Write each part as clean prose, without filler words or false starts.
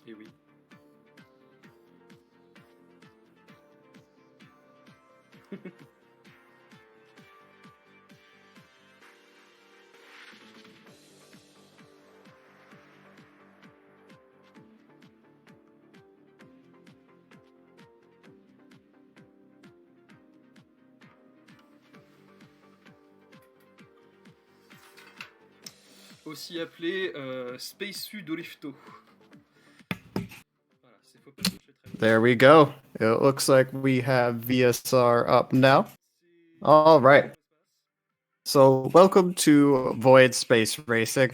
Et oui. Aussi appelé Space Dolifto. Voilà, c'est faut pas chercher très loin. There we go. It looks like we have VSR up now. All right. So, welcome to Void Space Racing.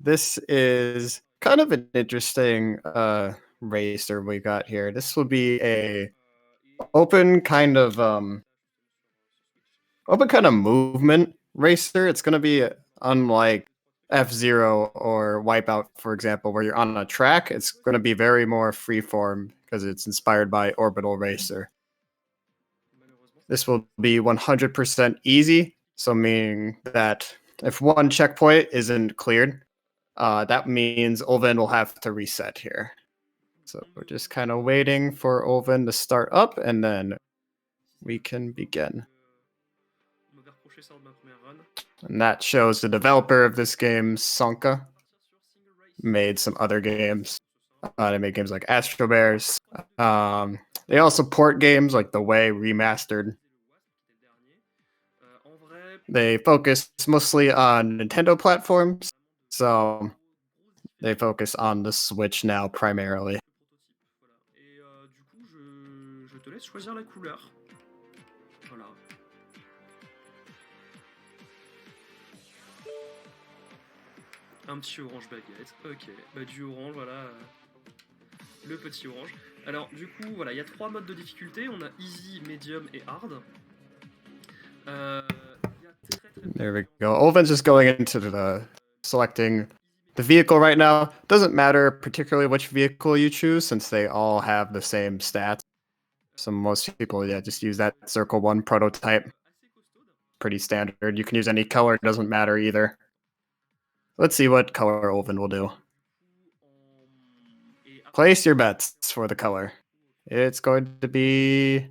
This is kind of an interesting racer we got here. This will be a open kind of movement racer. It's going to be unlike F-Zero or Wipeout, for example, where you're on a track. It's going to be very more freeform because it's inspired by Orbital Racer. This will be 100% easy, so meaning that if one checkpoint isn't cleared, that means Ulvind will have to reset here. So we're just kind of waiting for Ulvind to start up, and then we can begin. And that shows the developer of this game, Sanka, made some other games. They made games like Astro Bears. They also port games like The Way Remastered. They focus mostly on Nintendo platforms, so they focus on the Switch now primarily. Et du coup, je te laisse choisir la couleur. Voilà. Un petit orange baguette. Ok, bah du orange, voilà. Le petit orange. Alors, du coup, voilà, il y a 3 modes de difficulté. On a easy, medium et hard. There we go. Ulvind's just going into the selecting the vehicle right now. Doesn't matter particularly which vehicle you choose since they all have the same stats. So most people, just use that Circle 1 prototype. Pretty standard. You can use any color, it doesn't matter either. Let's see what color Ulvind will do. Place your bets for the color. It's going to be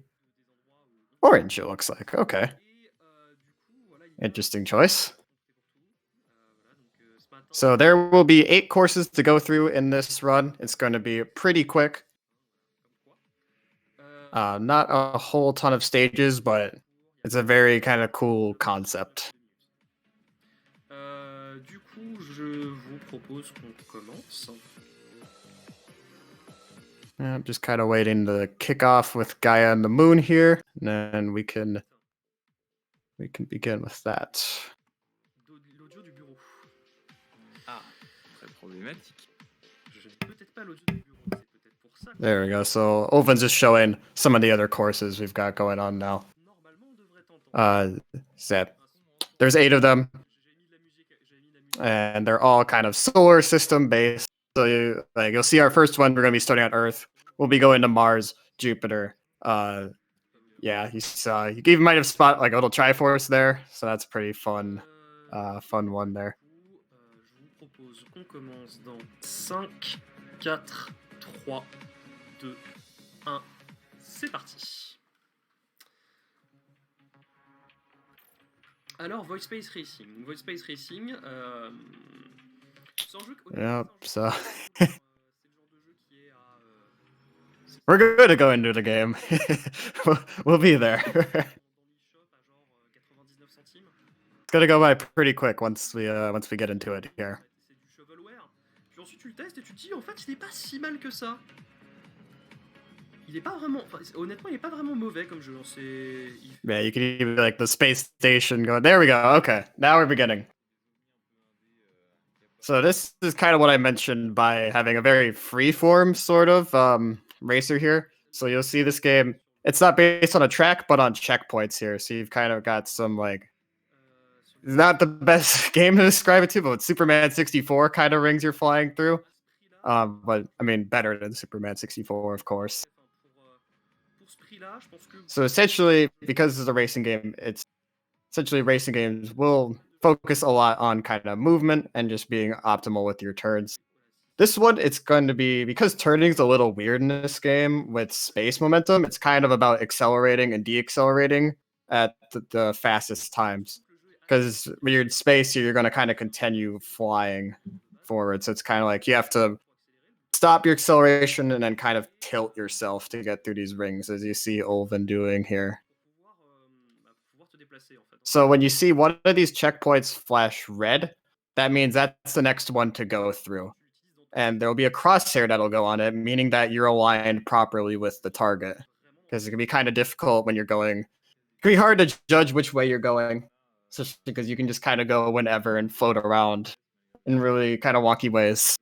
orange, it looks like. Okay. Interesting choice. So there will be 8 courses to go through in this run. It's going to be pretty quick. Not a whole ton of stages, but it's a very kind of cool concept. Du coup, je vous propose qu'on commence. I'm just kind of waiting to kick off with Gaia and the Moon here, and then we can begin with that. L'audio du bureau. Ah, très problématique. Je n'ai peut-être pas l'audio du bureau, c'est peut-être pour ça. There we go. So Ulvind's just showing some of the other courses we've got going on now. There's 8 of them, and they're all kind of solar system based. So you'll see our first one. We're going to be starting on Earth. We'll be going to Mars, Jupiter. Yeah, you might have spotted like a little Triforce there, so that's pretty fun. Fun one there. Je vous propose qu'on commence dans 5, 4, 3, 2, 1. C'est parti. Alors, Void Space Racing. Void Space Racing, c'est un jeu Yep, so we're good to go into the game. We'll be there. It's gonna go by pretty quick once we get into it here. C'est du shovelware. Puis ensuite tu le testes et tu te dis en fait il est pas si mal que ça. Il est pas vraiment, honnêtement il est pas vraiment mauvais comme jeu. Yeah, you can even like the space station going. There we go. Okay, now we're beginning. So this is kind of what I mentioned by having a very freeform sort of racer here. So you'll see this game. It's not based on a track, but on checkpoints here. So you've kind of got some like. It's not the best game to describe it to, but Superman 64 kind of rings you're flying through. But I mean, better than Superman 64, of course. So essentially, because it's a racing game, racing games will focus a lot on kind of movement and just being optimal with your turns. This one, it's going to be, because turning's a little weird in this game with space momentum, it's kind of about accelerating and deaccelerating at the fastest times. Because when you're in space, you're going to kind of continue flying forward. So it's kind of like you have to stop your acceleration and then kind of tilt yourself to get through these rings, as you see Ulvind doing here. So when you see one of these checkpoints flash red, that means that's the next one to go through. And there'll be a crosshair that'll go on it, meaning that you're aligned properly with the target. Because it can be kind of difficult when you're going. It can be hard to judge which way you're going, especially because you can just kind of go whenever and float around in really kind of wonky ways.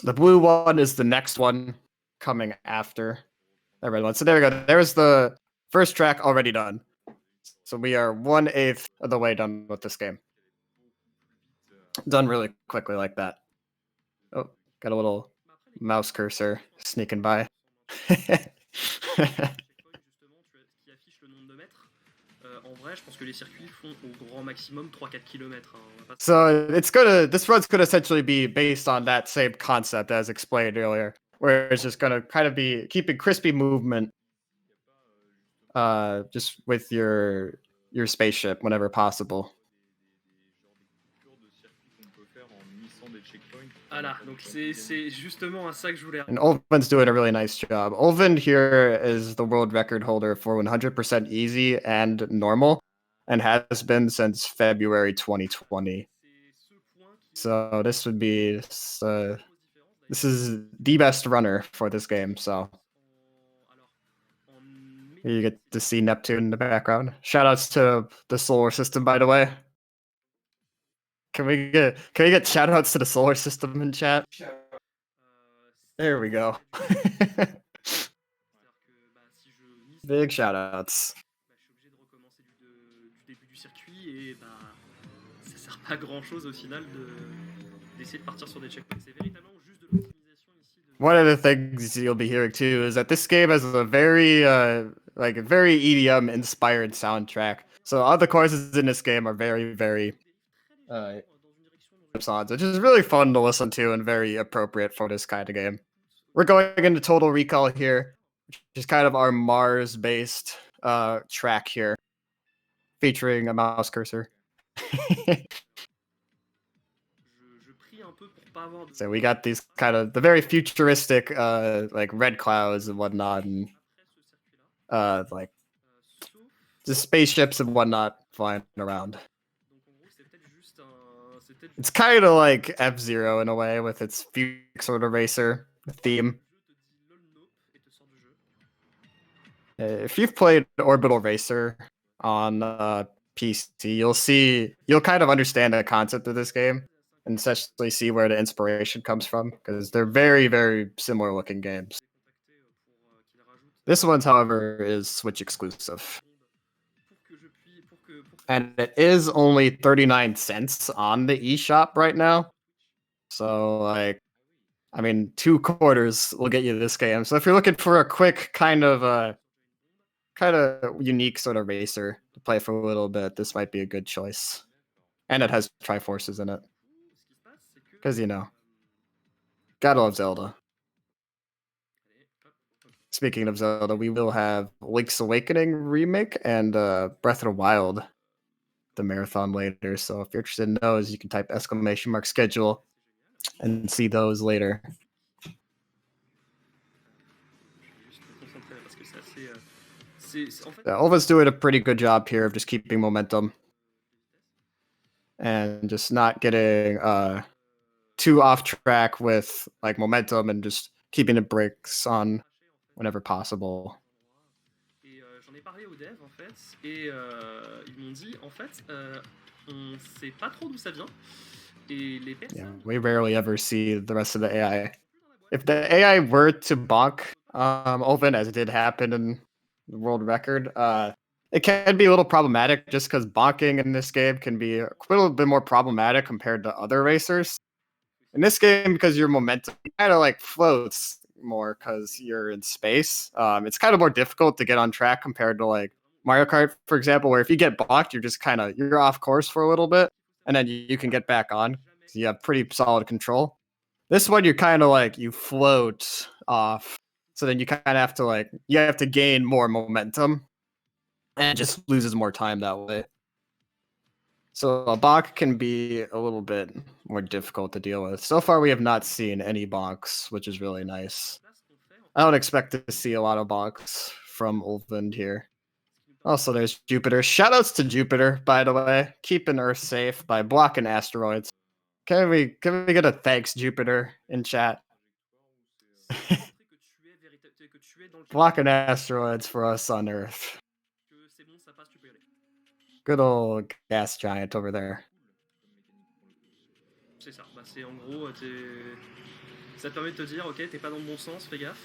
The blue one is the next one coming after the red one. So there we go. There's the first track already done. So we are 1/8 of the way done with this game. Done really quickly like that. Oh, got a little mouse cursor sneaking by. So this run's gonna essentially be based on that same concept as explained earlier, where it's just gonna kind of be keeping crispy movement, just with your spaceship whenever possible. Voilà, donc c'est justement à ça que je voulais. And Ulvind's doing a really nice job. Ulvind here is the world record holder for 100% easy and normal, and has been since February 2020. So this would be this is the best runner for this game. So here you get to see Neptune in the background. Shoutouts to the solar system, by the way. Can we get shoutouts to the solar system in chat? There we go. Big shoutouts. Ça sert pas à grand chose au final d'essayer de partir sur des checkpoints. C'est véritablement juste de l'optimisation ici. One of the things you'll be hearing too is that this game has a very very EDM inspired soundtrack. So all the courses in this game are very songs, which is really fun to listen to and very appropriate for this kind of game. We're going into Total Recall here, which is kind of our Mars-based track here, featuring a mouse cursor. So we got these kind of the very futuristic like red clouds and whatnot, and like the spaceships and whatnot flying around. It's kind of like F-Zero in a way with its Fuchs sort of racer theme. If you've played Orbital Racer on PC, you'll kind of understand the concept of this game and essentially see where the inspiration comes from, because they're very similar looking games. This one's, however, is Switch exclusive. And it is only 39 cents on the eShop right now. So, like, I mean, 2 quarters will get you this game. So if you're looking for a quick kind of unique sort of racer to play for a little bit, this might be a good choice. And it has Triforces in it. Because, you know, gotta love Zelda. Speaking of Zelda, we will have Link's Awakening remake and Breath of the Wild, the marathon later. So if you're interested in those, you can type !schedule and see those later. Ulva's doing a pretty good job here of just keeping momentum and just not getting too off track with like momentum, and just keeping the brakes on whenever possible. J'en ai parlé aux devs en fait, et ils m'ont dit en fait, on sait pas trop d'où ça vient. Et les personnes... Yeah, we rarely ever see the rest of the AI. If the AI were to bonk Ulvind, as it did happen in the world record, it can be a little problematic, just because bonking in this game can be a little bit more problematic compared to other racers. In this game, because your momentum kind of like floats more because you're in space, it's kind of more difficult to get on track compared to like Mario Kart, for example, where if you get blocked, you're just you're off course for a little bit. and then you can get back on. So you have pretty solid control. This one, you're kind of like, you float off. So then you kind of have to you have to gain more momentum. And it just loses more time that way. So a bonk can be a little bit more difficult to deal with. So far, we have not seen any bonks, which is really nice. I don't expect to see a lot of bonks from Ulvind here. Also, there's Jupiter. Shoutouts to Jupiter, by the way. Keeping Earth safe by blocking asteroids. Can we get a thanks, Jupiter, in chat? Blocking asteroids for us on Earth. Good old gas giant over there. C'est ça. Bah, c'est en gros, ça te permet de te dire, ok, t'es pas dans le bon sens, fais gaffe.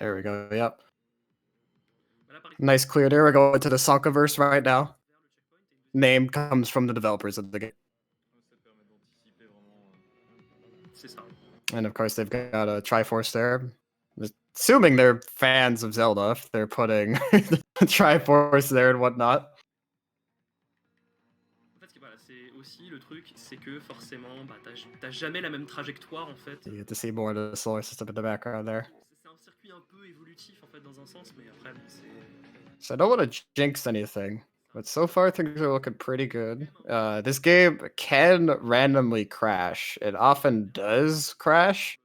There we go. Yep. Nice clear there. We're going to the Sonkaverse right now. Name comes from the developers of the game. And of course, they've got a Triforce there. Assuming they're fans of Zelda, if they're putting the Triforce there and whatnot. En fait, voilà, c'est aussi le truc, c'est que forcément, bah, t'as jamais la même trajectoire en fait. You get to see more of the solar system in the background there. C'est un circuit un peu évolutif en fait dans un sens, mais après, c'est. So I don't want to jinx anything, but so far things are looking pretty good. This game can randomly crash. It often does crash,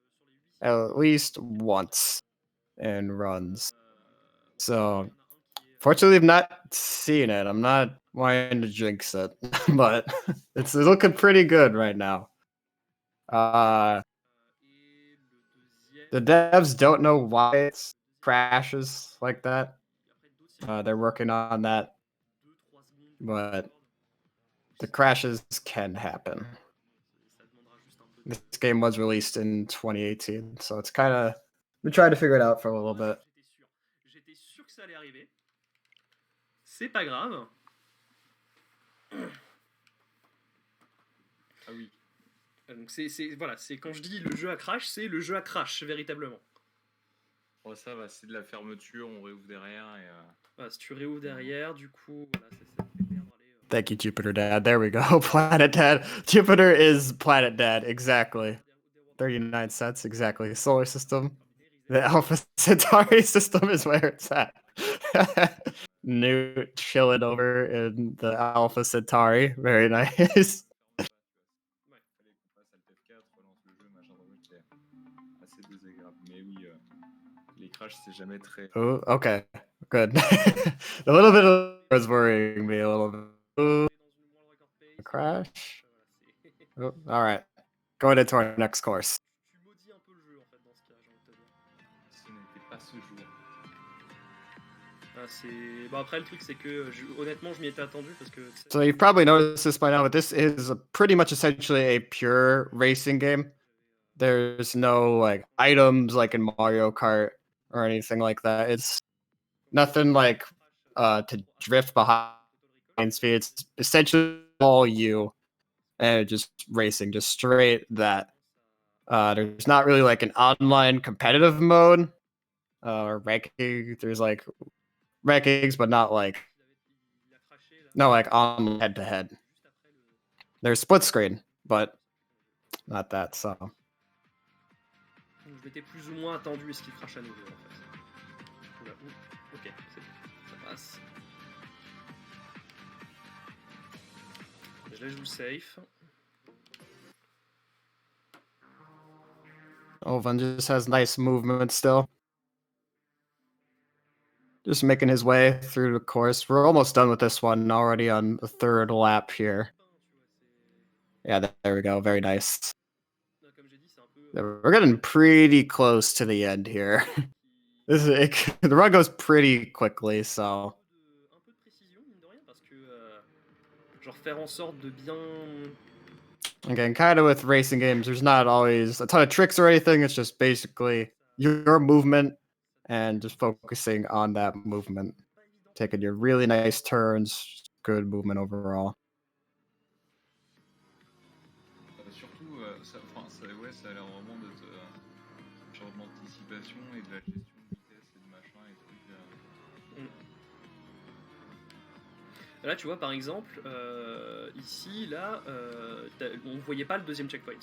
at least once in runs. So, fortunately, I've not seen it. I'm not wanting to jinx it, but it's looking pretty good right now. The devs don't know why it crashes like that. They're working on that, but the crashes can happen. This game was released in 2018, so it's kind of we tried to figure it out for a little bit. J'étais sûr que ça allait arriver. C'est pas grave. Ah oui. Donc voilà, c'est quand je dis le jeu à crash, c'est le jeu à crash véritablement. Bon, ça va, c'est de la fermeture, on réouvre derrière et. Voilà, si tu réouvres derrière, du coup, voilà, ça te fait perdre les. Thank you, Jupiter Dad. There we go. Planet Dad. Jupiter is Planet Dad. Exactly. 39 cents. Exactly. Solar system. The Alpha Centauri system is where it's at. Newt chilling over in the Alpha Centauri. Very nice. Oh, okay. Good. A little bit of was worrying me a little bit. Ooh, crash. Oh, all right. Going into our next course. Tu maudis un peu le jeu en fait dans ce cas, j'ai envie de te dire. Ce n'était pas ce jour. Bon, après, le truc, c'est que honnêtement, je m'y étais attendu parce que. So you've probably noticed this by now, but this is pretty much essentially a pure racing game. There's no items like in Mario Kart or anything like that. It's nothing like to drift behind speed. It's essentially all you and just racing, just straight that. There's not really like an online competitive mode or ranking. There's rankings, but not on head to head. There's split screen, but not that. So. Je m'étais plus ou moins attendu à ce qu'il crache à nouveau en fait. Oula, ok, c'est bon, ça passe. Je la joue safe. Ulvind just has nice movement still. Just making his way through the course. We're almost done with this one, already on the third lap here. Yeah, there we go. Very nice. We're getting pretty close to the end here. The run goes pretty quickly, so. Un peu de précision, mine de rien, parce que genre faire en sorte de bien. Again, kind of with racing games, there's not always a ton of tricks or anything. It's just basically your movement and just focusing on that movement. Taking your really nice turns, good movement overall. Surtout, ça a l'air vraiment d'être genre de l'anticipation et de la gestion de vitesse et de machin et trucs. Là, tu vois, par exemple, ici, là, on voyait pas le deuxième checkpoint.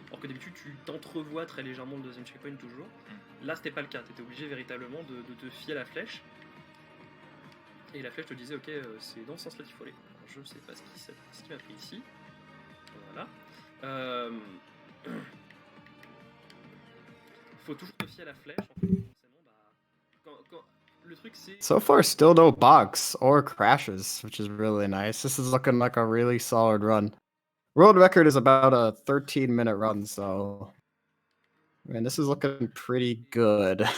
Alors que d'habitude, tu t'entrevois très légèrement le deuxième checkpoint toujours. Là, c'était pas le cas. Tu étais obligé véritablement de te fier à la flèche. Et la flèche te disait, ok, c'est dans ce sens-là qu'il faut aller. Alors, je sais pas ce qui m'a pris ici. Voilà. Faut toujours te fier à la flèche. En fait, forcément, quand le truc c'est. So far, still no bugs or crashes, which is really nice. This is looking like a really solid run. World record is about a 13-minute run, so man, this is looking pretty good.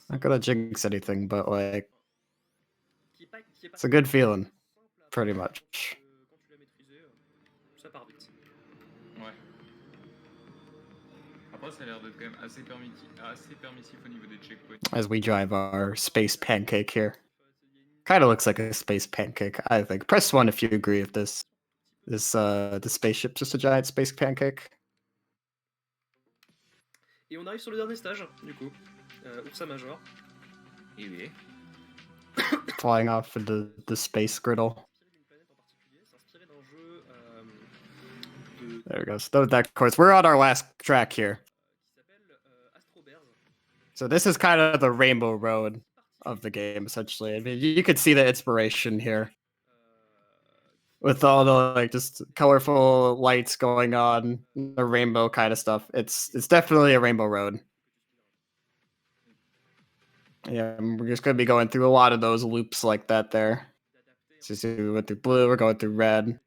Not gonna jinx anything, but like it's a good feeling, pretty much. Quand tu l'as maîtrisé, ça part vite. Ouais. Après, ça a l'air d'être quand même assez permissif au niveau des checkpoints. As we drive our space pancake here. Kind of looks like a space pancake, I think. Press 1 if you agree with this. The spaceship just a giant space pancake. Et on arrive sur le dernier stage, du coup. Ursa Major. Et oui. Flying off into the space griddle. There we go. So that course. We're on our last track here. So this is kind of the rainbow road of the game, essentially. I mean, you could see the inspiration here. With all the like just colorful lights going on, the rainbow kind of stuff. It's definitely a rainbow road. Yeah, we're just gonna be going through a lot of those loops like that there. So we went through blue, we're going through red.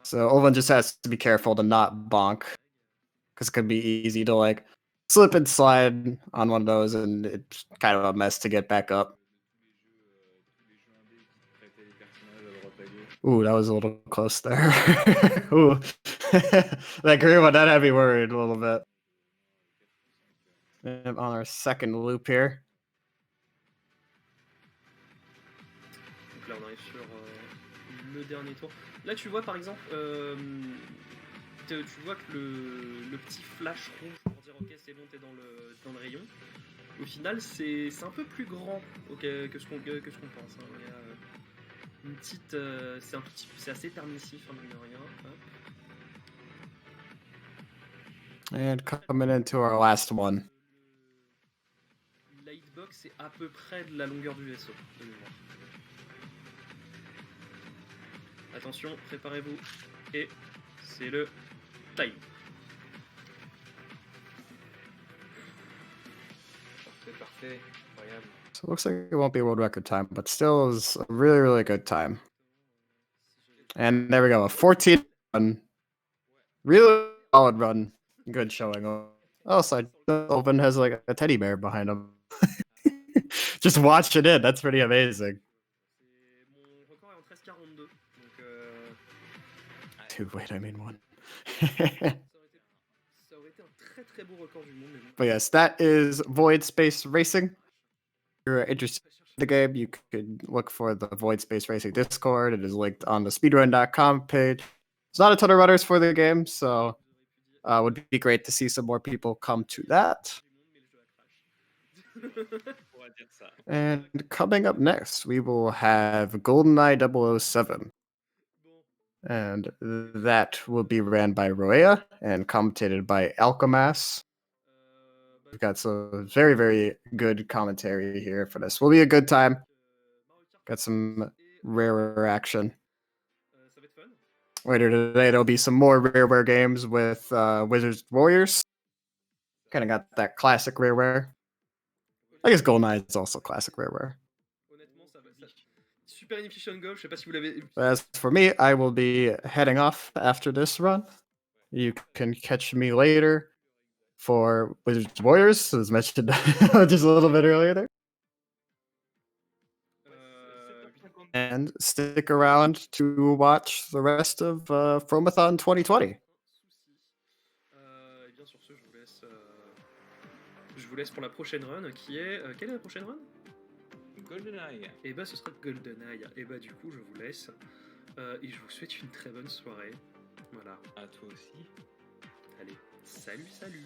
So Ulvind just has to be careful to not bonk, because it could be easy to like slip and slide on one of those, and it's kind of a mess to get back up. Ooh, that was a little close there. Ooh, that grew on that had me worried a little bit. And on our second loop here. Donc là, on arrive sur le dernier tour. Là, tu vois par exemple, tu vois que le petit flash rouge pour dire ok, c'est bon, t'es dans le rayon. Au final, c'est un peu plus grand que ce qu'on pense. Hein. Il y a une petite, c'est assez permissif, hein, mine de rien. Hop. And coming into our last one. La hitbox est à peu près de la longueur du vaisseau, de mémoire. Attention, préparez-vous. Et c'est le time. Parfait, incroyable. So it looks like it won't be a world record time, but still is a really, really good time. And there we go, a 14 run. Really solid run. Good showing. Oh, so Ulvind has like a teddy bear behind him. Just watch it in. That's pretty amazing. Mon record est en 13,42. Donc, Two, wait, I mean one. ça aurait été un très très beau record du monde. Mais bon. But yes, that is Void Space Racing. If you're interested in the game, you could look for the Void Space Racing Discord. It is linked on the speedrun.com page. There's not a ton of runners for the game, so it would be great to see some more people come to that. And coming up next, we will have GoldenEye 007. And that will be ran by Roea and commentated by Alchemass. We've got some very, very good commentary here for this. Will be a good time. Got some rarer action. Later today, there'll be some more rareware games with Wizards Warriors. Kind of got that classic rareware. I guess GoldenEye is also classic rareware. Super Inefficient Golf, je sais pas si vous l'avez. As for me, I will be heading off after this run. You can catch me later for Wizards Warriors, as mentioned just a little bit earlier there. And stick around to watch the rest of Fromethon 2020. Et bien sur ce, je vous laisse pour la prochaine run qui est. Quelle est la prochaine run? GoldenEye. Et bah ce sera GoldenEye. Et bah du coup je vous laisse. Et je vous souhaite une très bonne soirée. Voilà. À toi aussi. Allez, salut. Salut.